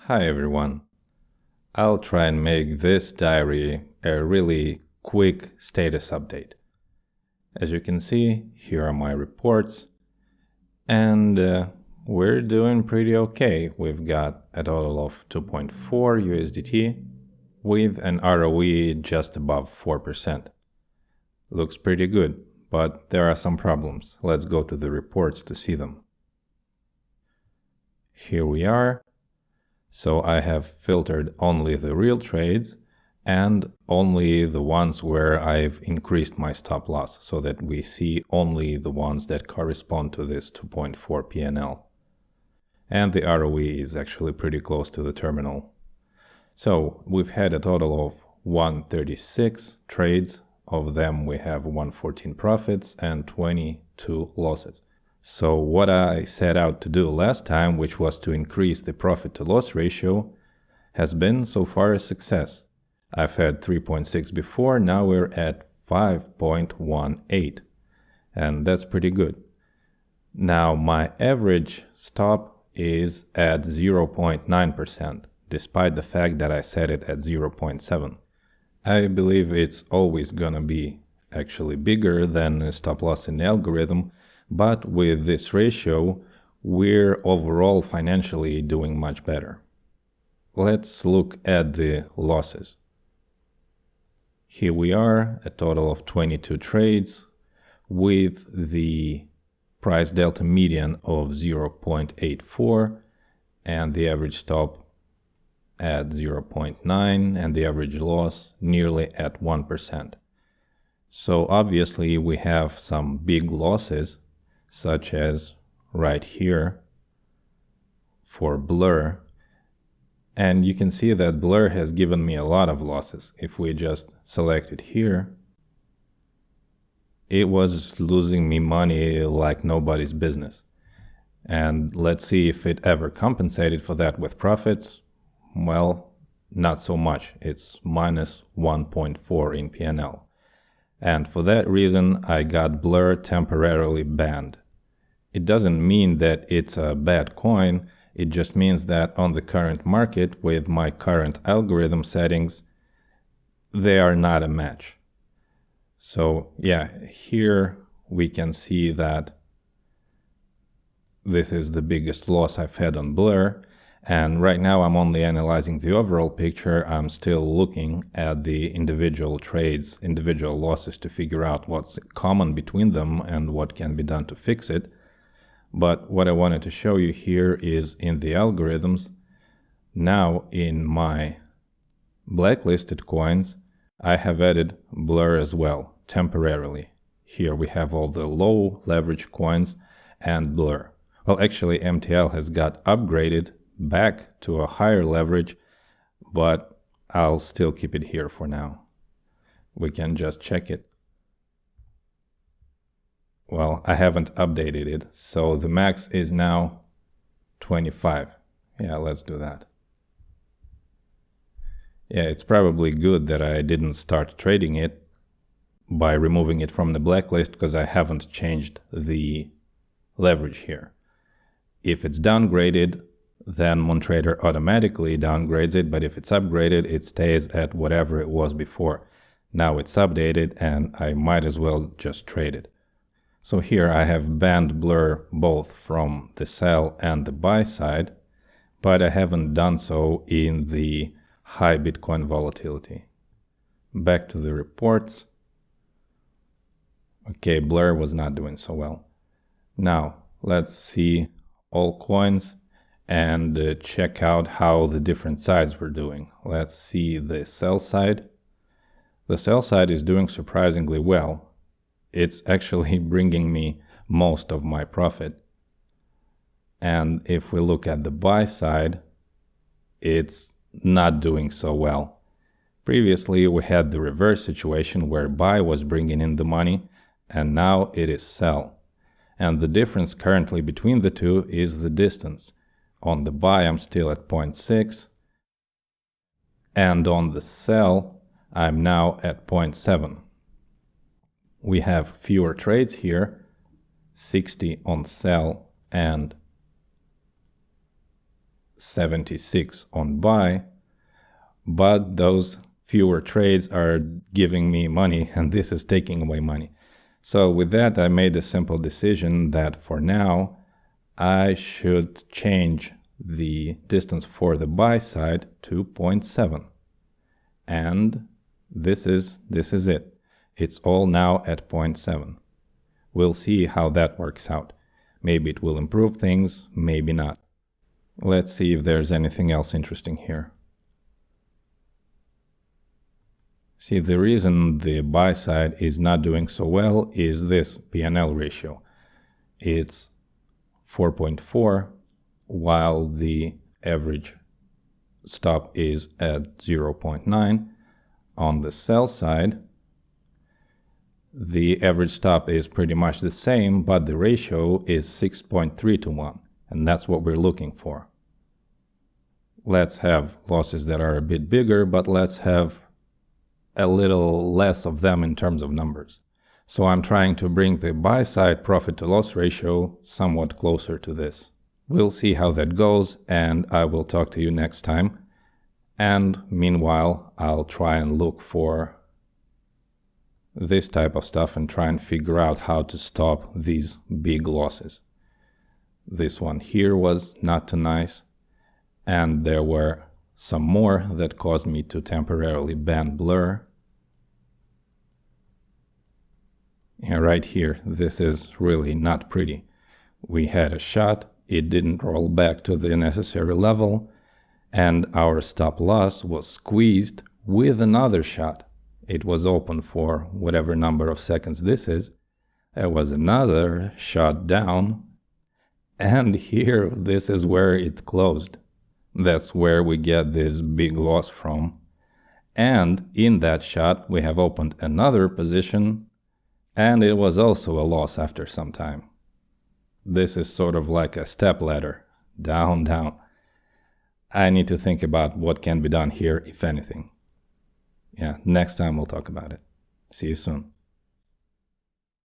Hi everyone. I'll try and make this diary a really quick status update. As you can see, here are my reports, and we're doing pretty okay. We've got a total of 2.4 USDT with an ROE just above 4%. Looks pretty good, but there are some problems. Let's go to the reports to see them. Here we are. So I have filtered only the real trades and only the ones where I've increased my stop loss so that we see only the ones that correspond to this 2.4 PNL. And the ROE is actually pretty close to the terminal. So we've had a total of 136 trades. Of them we have 114 profits and 22 losses. So what I set out to do last time, which was to increase the profit to loss ratio, has been so far a success. I've had 3.6 before, now we're at 5.18, and that's pretty good. Now my average stop is at 0.9%, despite the fact that I set it at 0.7. I believe it's always gonna be actually bigger than a stop loss in the algorithm, but with this ratio, we're overall financially doing much better. Let's look at the losses. Here we are, a total of 22 trades with the price delta median of 0.84 and the average stop at 0.9 and the average loss nearly at 1%. So obviously we have some big losses, such as right here for Blur. And you can see that Blur has given me a lot of losses. If we just select it here, it was losing me money like nobody's business. And let's see if it ever compensated for that with profits. Well, not so much. It's minus 1.4 in PNL. And for that reason, I got Blur temporarily banned. It doesn't mean that it's a bad coin, it just means that on the current market with my current algorithm settings, they are not a match. So yeah, here we can see that this is the biggest loss I've had on Blur. And right now I'm only analyzing the overall picture. I'm still looking at the individual trades, individual losses to figure out what's common between them and what can be done to fix it. But what I wanted to show you here is in the algorithms. Now in my blacklisted coins, I have added Blur as well, temporarily. Here we have all the low leverage coins and Blur. Well, actually MTL has got upgraded back to a higher leverage, but I'll still keep it here for now. We can just check it. Well, I haven't updated it, so the max is now 25. Yeah, let's do that. Yeah, it's probably good that I didn't start trading it by removing it from the blacklist because I haven't changed the leverage here. If it's downgraded, then MonTrader automatically downgrades it, but if it's upgraded, it stays at whatever it was before. Now it's updated and I might as well just trade it. So here I have banned Blur both from the sell and the buy side, but I haven't done so in the high Bitcoin volatility. Back to the reports. Okay, Blur was not doing so well. Now let's see all coins and check out how the different sides were doing. Let's see the sell side. The sell side is doing surprisingly well. It's actually bringing me most of my profit. And if we look at the buy side, it's not doing so well. Previously, we had the reverse situation where buy was bringing in the money, and now it is sell. And the difference currently between the two is the distance. On the buy, I'm still at 0.6, and on the sell, I'm now at 0.7. We have fewer trades here, 60 on sell and 76 on buy, but those fewer trades are giving me money, and this is taking away money. So with that, I made a simple decision that for now, I should change the distance for the buy side to 0.7. And this is it. It's all now at 0.7. We'll see how that works out. Maybe it will improve things, maybe not. Let's see if there's anything else interesting here. See, the reason the buy side is not doing so well is this P&L ratio. It's 4.4, while the average stop is at 0.9. On the sell side, the average stop is pretty much the same, but the ratio is 6.3 to 1, and that's what we're looking for. Let's have losses that are a bit bigger, but let's have a little less of them in terms of numbers. So I'm trying to bring the buy side profit to loss ratio somewhat closer to this. We'll see how that goes, and I will talk to you next time. And meanwhile, I'll try and look for this type of stuff and try and figure out how to stop these big losses. This one here was not too nice, and there were some more that caused me to temporarily ban blur. And right here, this is really not pretty. We had a shot, it didn't roll back to the necessary level, and our stop loss was squeezed with another shot. It was open for whatever number of seconds this is. There was another shot down, and here, this is where it closed. That's where we get this big loss from. And in that shot, we have opened another position, and it was also a loss after some time. This is sort of like a step ladder, down, down. I need to think about what can be done here, if anything. Yeah, next time we'll talk about it. See you soon.